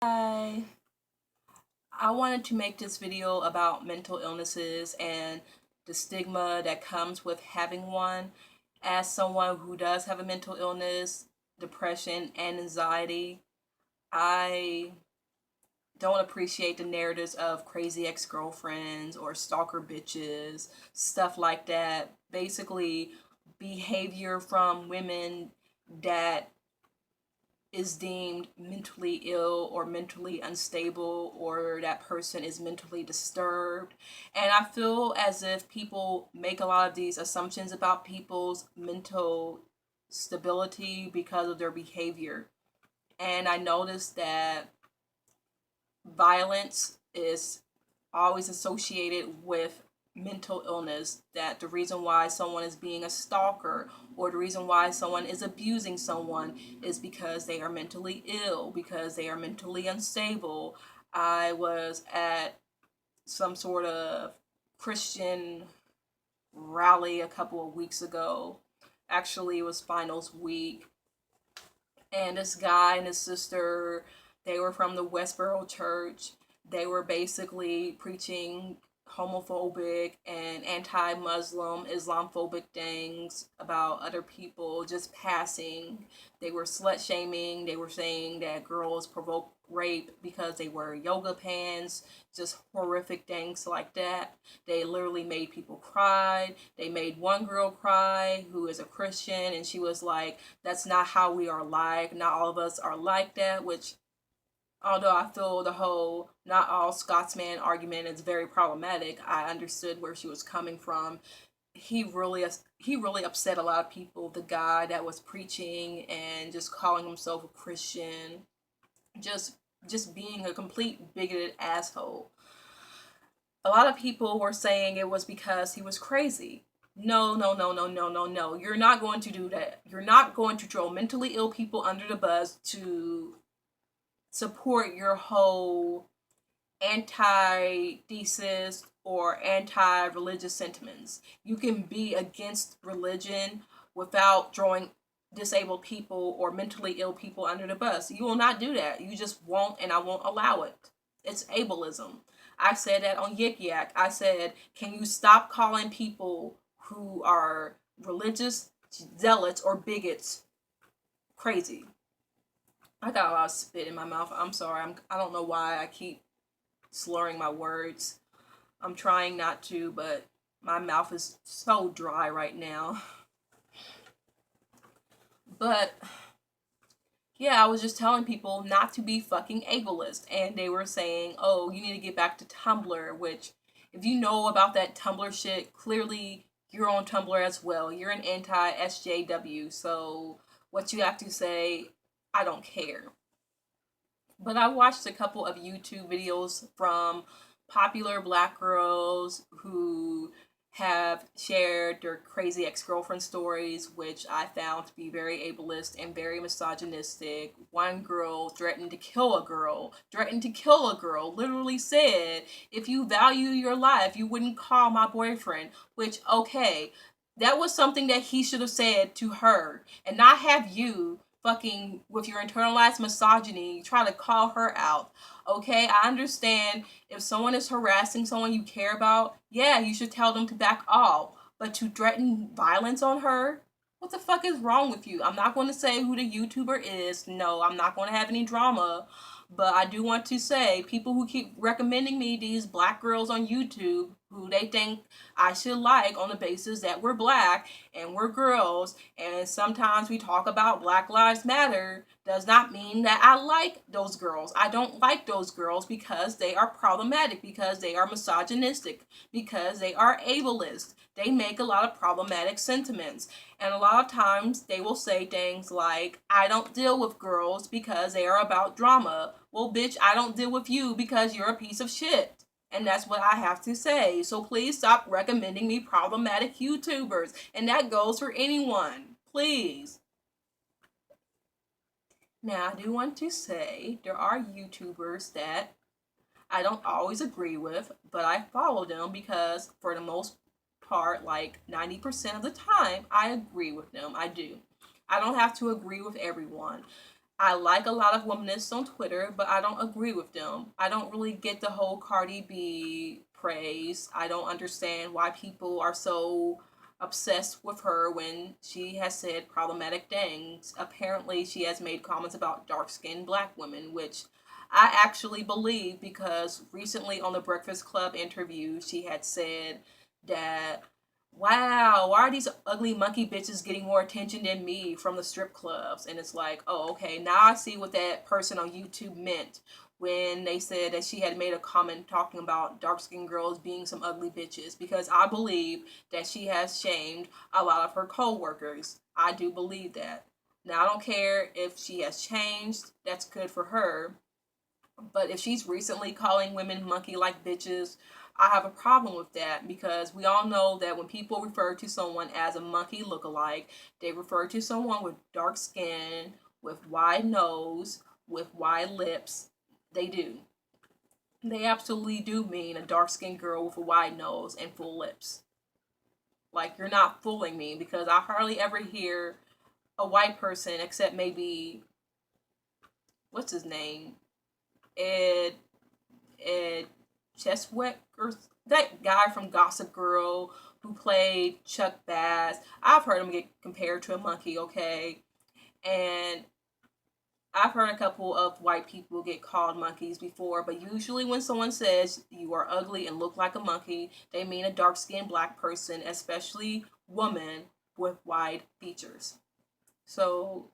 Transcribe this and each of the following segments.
Hi, I wanted to make this video about mental illnesses and the stigma that comes with having one. As someone who does have a mental illness, depression, and anxiety, I don't appreciate the narratives of crazy ex-girlfriends or stalker bitches, stuff like that. Basically, behavior from women that is deemed mentally ill or mentally unstable, or that person is mentally disturbed. And I feel as if people make a lot of these assumptions about people's mental stability because of their behavior. And I noticed that violence is always associated with mental illness, that the reason why someone is being a stalker or the reason why someone is abusing someone is because they are mentally ill, because they are mentally unstable. I was at some sort of Christian rally a couple of weeks ago. Actually, it was finals week, and this guy and his sister, they were from the Westboro Church. They were basically preaching homophobic and anti-Muslim, Islamophobic things about other people just passing. They were slut shaming. They were saying that girls provoke rape because they wear yoga pants, just horrific things like that. They literally made people cry. They made one girl cry who is a Christian, and she was like, that's not how we are like. Not all of us are like that, which, although I feel the whole not all Scotsman argument is very problematic, I understood where she was coming from. He really upset a lot of people. The guy that was preaching and just calling himself a Christian, just just being a complete bigoted asshole. A lot of people were saying it was because he was crazy. No, no, no, no, no, no, no. You're not going to do that. You're not going to throw mentally ill people under the bus to support your whole anti-thesis or anti-religious sentiments. You can be against religion without throwing disabled people or mentally ill people under the bus. You will not do that. You just won't, and I won't allow it. It's ableism. I said that on Yik Yak. I said, can you stop calling people who are religious zealots or bigots crazy? I got a lot of spit in my mouth. I'm sorry. I don't know why I keep slurring my words. I'm trying not to, but my mouth is so dry right now. But yeah, I was just telling people not to be fucking ableist, and they were saying, "Oh, you need to get back to Tumblr," which, if you know about that Tumblr shit, clearly you're on Tumblr as well. You're an anti SJW, so what you have to say, I don't care. But I watched a couple of YouTube videos from popular black girls who have shared their crazy ex-girlfriend stories, which I found to be very ableist and very misogynistic. One girl threatened to kill a girl, literally said, if you value your life, you wouldn't call my boyfriend, which, okay, that was something that he should have said to her, and not have you fucking with your internalized misogyny try to call her out. Okay, I understand if someone is harassing someone you care about, yeah, you should tell them to back off. But to threaten violence on her, what the fuck is wrong with you? I'm not going to say who the YouTuber is. No, I'm not going to have any drama. But I do want to say, people who keep recommending me these black girls on YouTube who they think I should like on the basis that we're black and we're girls, and sometimes we talk about Black Lives Matter, does not mean that I like those girls. I don't like those girls because they are problematic, because they are misogynistic, because they are ableist. They make a lot of problematic sentiments. And a lot of times they will say things like, I don't deal with girls because they are about drama. Well, bitch, I don't deal with you because you're a piece of shit. And that's what I have to say. So please stop recommending me problematic YouTubers. And that goes for anyone. Please. Now, I do want to say there are YouTubers that I don't always agree with, but I follow them because, for the most part, like 90% of the time, I agree with them. I do. I don't have to agree with everyone. I like a lot of womanists on Twitter, but I don't agree with them. I don't really get the whole Cardi B praise. I don't understand why people are so obsessed with her when she has said problematic things. Apparently, she has made comments about dark skinned black women, which I actually believe because recently on the Breakfast Club interview, she had said that, wow, why are these ugly monkey bitches getting more attention than me from the strip clubs? And it's like, oh, okay, now I see what that person on YouTube meant when they said that she had made a comment talking about dark skinned girls being some ugly bitches, because I believe that she has shamed a lot of her co-workers. I do believe that. Now, I don't care if she has changed, that's good for her. But if she's recently calling women monkey like bitches, I have a problem with that, because we all know that when people refer to someone as a monkey lookalike, they refer to someone with dark skin, with wide nose, with wide lips. They do. They absolutely do mean a dark skinned girl with a wide nose and full lips. Like, you're not fooling me, because I hardly ever hear a white person, except maybe, what's his name? Ed Ed Cheswick, or that guy from Gossip Girl who played Chuck Bass. I've heard him get compared to a monkey, okay? And I've heard a couple of white people get called monkeys before, but usually when someone says you are ugly and look like a monkey, they mean a dark skinned black person, especially woman with wide features. So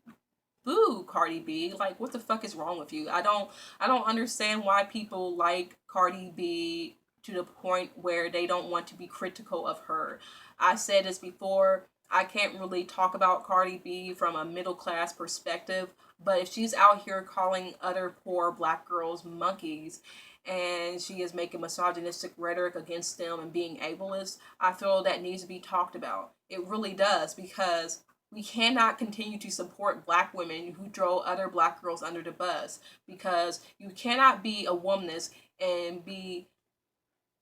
boo, Cardi B. Like, what the fuck is wrong with you? I don't understand why people like Cardi B to the point where they don't want to be critical of her. I said this before, I can't really talk about Cardi B from a middle class perspective, but if she's out here calling other poor black girls monkeys and she is making misogynistic rhetoric against them and being ableist, I feel that needs to be talked about. It really does, because we cannot continue to support black women who throw other black girls under the bus, because you cannot be a womanist and be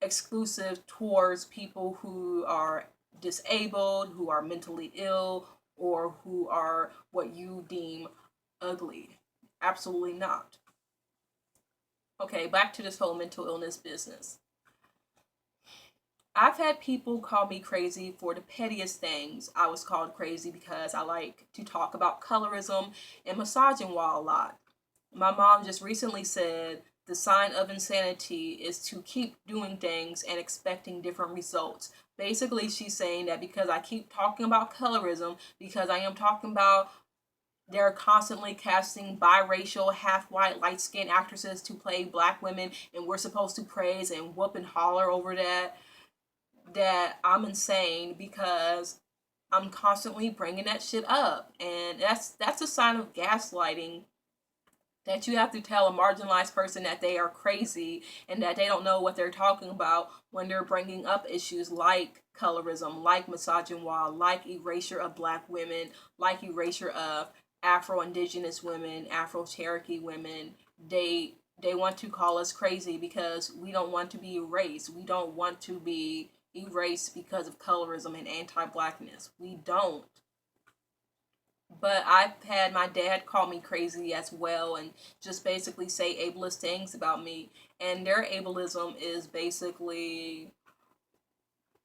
exclusive towards people who are disabled, who are mentally ill, or who are what you deem ugly. Absolutely not. Okay, back to this whole mental illness business. I've had people call me crazy for the pettiest things. I was called crazy because I like to talk about colorism and misogyny a lot. My mom just recently said the sign of insanity is to keep doing things and expecting different results. Basically, she's saying that because I keep talking about colorism, because I am talking about they're constantly casting biracial, half white, light skinned actresses to play black women, and we're supposed to praise and whoop and holler over that I'm insane because I'm constantly bringing that shit up. And that's a sign of gaslighting, that you have to tell a marginalized person that they are crazy and that they don't know what they're talking about when they're bringing up issues like colorism, like misogyny, like erasure of black women, like erasure of Afro-Indigenous women, Afro-Cherokee women. They want to call us crazy because we don't want to be erased. We don't want to be erased because of colorism and anti-blackness. We don't. But I've had my dad call me crazy as well and just basically say ableist things about me. And their ableism is basically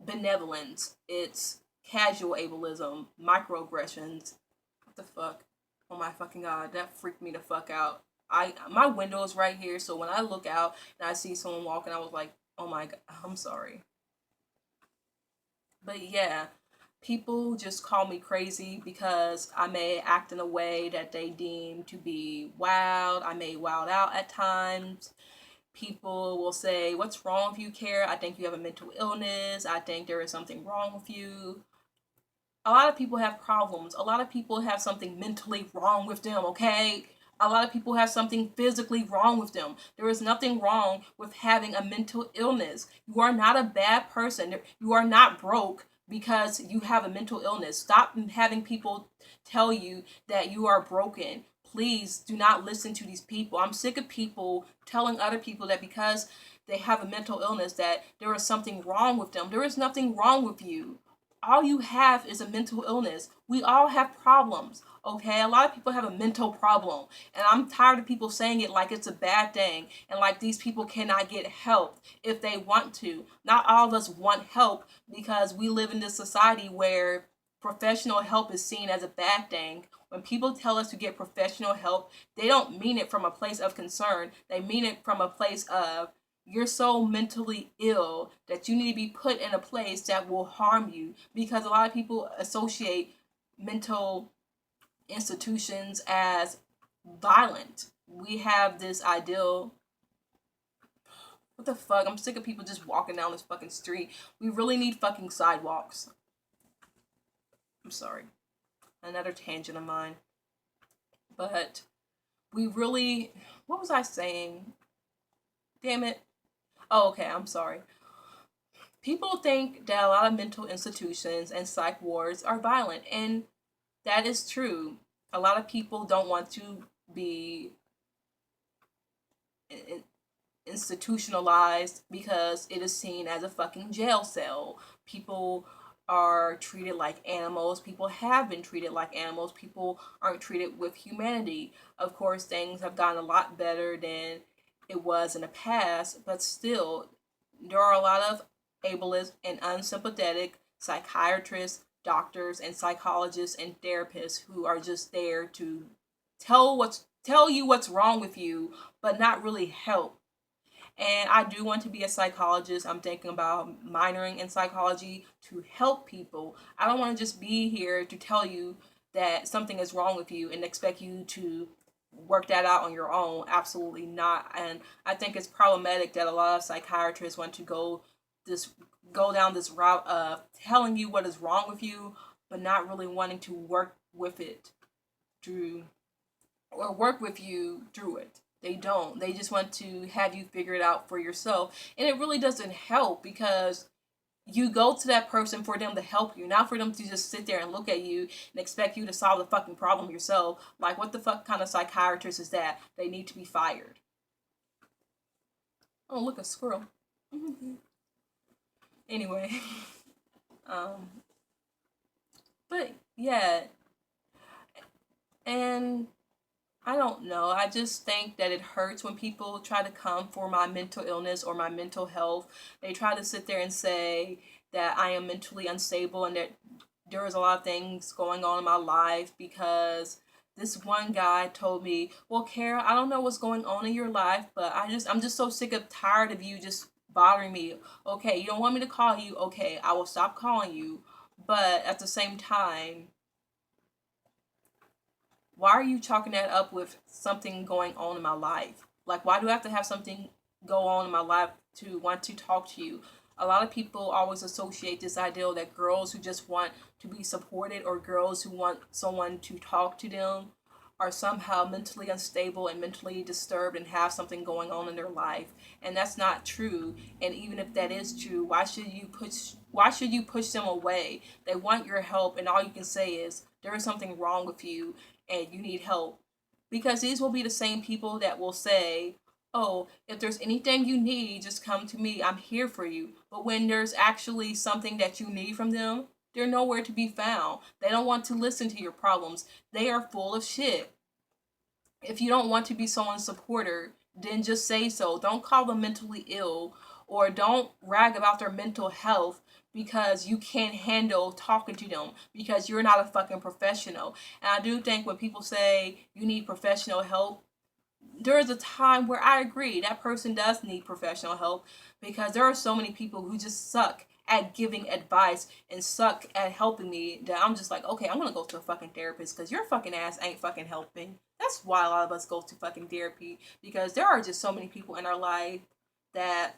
benevolence. It's casual ableism, microaggressions. What the fuck? Oh my fucking god, that freaked me the fuck out. My window is right here, so when I look out and I see someone walking, I was like, oh my god, I'm sorry. But yeah, people just call me crazy because I may act in a way that they deem to be wild. I may wild out at times. People will say, what's wrong with you, Kara? I think you have a mental illness. I think there is something wrong with you. A lot of people have problems. A lot of people have something mentally wrong with them, okay? A lot of people have something physically wrong with them. There is nothing wrong with having a mental illness. You are not a bad person. You are not broke because you have a mental illness. Stop having people tell you that you are broken. Please do not listen to these people. I'm sick of people telling other people that because they have a mental illness that there is something wrong with them. There is nothing wrong with you. all you have is a mental illness. We all have problems, okay? A lot of people have a mental problem, and I'm tired of people saying it like it's a bad thing and like these people cannot get help if they want to. Not all of us want help because we live in this society where professional help is seen as a bad thing. When people tell us to get professional help, they don't mean it from a place of concern. They mean it from a place of you're so mentally ill that you need to be put in a place that will harm you, because a lot of people associate mental institutions as violent. We have this ideal. What the fuck? I'm sick of people just walking down this fucking street. We really need fucking sidewalks. I'm sorry. Another tangent of mine. But we really. What was I saying? Damn it. Oh, okay, I'm sorry. People think that a lot of mental institutions and psych wards are violent, and that is true. A lot of people don't want to be institutionalized because it is seen as a fucking jail cell. People are treated like animals. People have been treated like animals. People aren't treated with humanity. Of course, things have gotten a lot better than it was in the past, but still, there are a lot of ableist and unsympathetic psychiatrists, doctors, and psychologists and therapists who are just there to tell you what's wrong with you, but not really help. And I do want to be a psychologist. I'm thinking about minoring in psychology to help people. I don't want to just be here to tell you that something is wrong with you and expect you to work that out on your own. Absolutely not. And I think it's problematic that a lot of psychiatrists want to this go down this route of telling you what is wrong with you, but not really wanting to work with it through or work with you through it. They don't. They just want to have you figure it out for yourself. And it really doesn't help because you go to that person for them to help you, not for them to just sit there and look at you and expect you to solve the fucking problem yourself. Like, what the fuck kind of psychiatrist is that? They need to be fired. Oh, look, a squirrel. Anyway. um, but yeah. And I don't know. I just think that it hurts when people try to come for my mental illness or my mental health. They try to sit there and say that I am mentally unstable and that there is a lot of things going on in my life because this one guy told me, "Well, Kara, I don't know what's going on in your life, but I'm just so sick of tired of you just bothering me. Okay, you don't want me to call you. Okay, I will stop calling you. But at the same time, why are you chalking that up with something going on in my life? Like, why do I have to have something go on in my life to want to talk to you?" A lot of people always associate this ideal that girls who just want to be supported or girls who want someone to talk to them are somehow mentally unstable and mentally disturbed and have something going on in their life. And that's not true. And even if that is true, why should you push them away? They want your help and all you can say is there is something wrong with you and you need help. Because these will be the same people that will say, "Oh, if there's anything you need, just come to me. I'm here for you." But when there's actually something that you need from them, they're nowhere to be found. They don't want to listen to your problems. They are full of shit. If you don't want to be someone's supporter, then just say so. Don't call them mentally ill or don't rag about their mental health because you can't handle talking to them because you're not a fucking professional. And I do think when people say you need professional help, there is a time where I agree that person does need professional help because there are so many people who just suck at giving advice and suck at helping me that I'm just like, okay, I'm gonna go to a fucking therapist because your fucking ass ain't fucking helping. That's why a lot of us go to fucking therapy because there are just so many people in our life that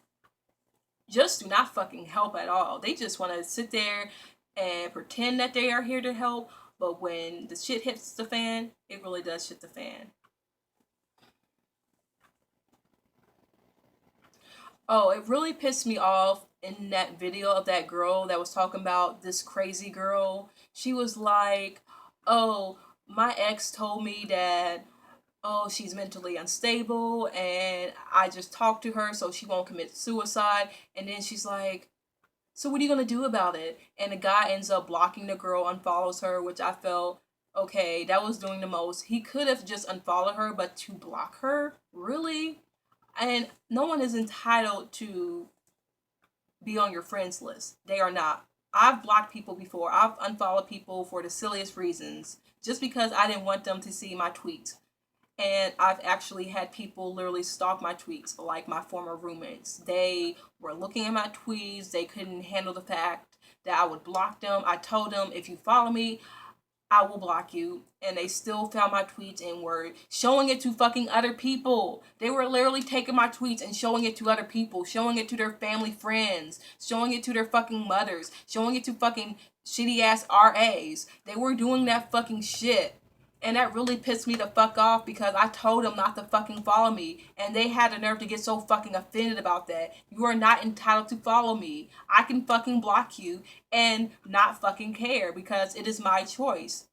just do not fucking help at all. They just want to sit there and pretend that they are here to help, but when the shit hits the fan, it really does shit the fan. Oh, it really pissed me off in that video of that girl that was talking about this crazy girl. She was like, "Oh, my ex told me that, oh, she's mentally unstable and I just talked to her so she won't commit suicide." And then she's like, So what are you gonna do about it? And the guy ends up blocking the girl, unfollows her, which I felt, okay, that was doing the most. He could have just unfollowed her, but to block her, really? And no one is entitled to be on your friends list. They are not. I've blocked people before. I've unfollowed people for the silliest reasons, just because I didn't want them to see my tweets. And I've actually had people literally stalk my tweets, like my former roommates. They were looking at my tweets. They couldn't handle the fact that I would block them. I told them, if you follow me, I will block you. And they still found my tweets and were showing it to fucking other people. They were literally taking my tweets and showing it to other people, showing it to their family friends, showing it to their fucking mothers, showing it to fucking shitty ass RAs. They were doing that fucking shit. And that really pissed me the fuck off because I told them not to fucking follow me. And they had the nerve to get so fucking offended about that. You are not entitled to follow me. I can fucking block you and not fucking care because it is my choice.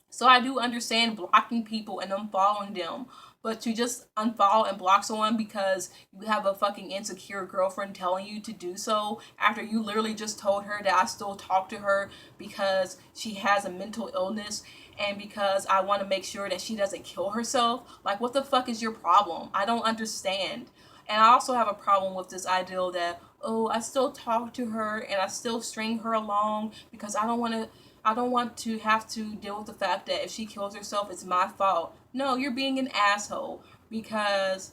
So I do understand blocking people and unfollowing them. But to just unfollow and block someone because you have a fucking insecure girlfriend telling you to do so after you literally just told her that I still talk to her because she has a mental illness and because I want to make sure that she doesn't kill herself. Like, what the fuck is your problem? I don't understand. And I also have a problem with this ideal that, oh, I still talk to her and I still string her along because I don't want to have to deal with the fact that if she kills herself, it's my fault. No, you're being an asshole because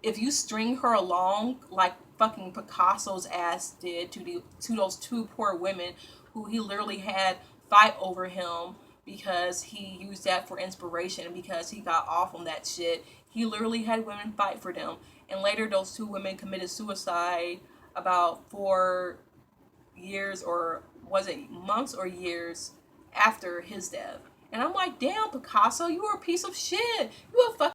if you string her along like fucking Picasso's ass did to those two poor women who he literally had fight over him because he used that for inspiration and because he got off on that shit. He literally had women fight for them. And later those two women committed suicide about 4 years, or was it months or years after his death. And I'm like, damn, Picasso, you were a piece of shit. You a fucking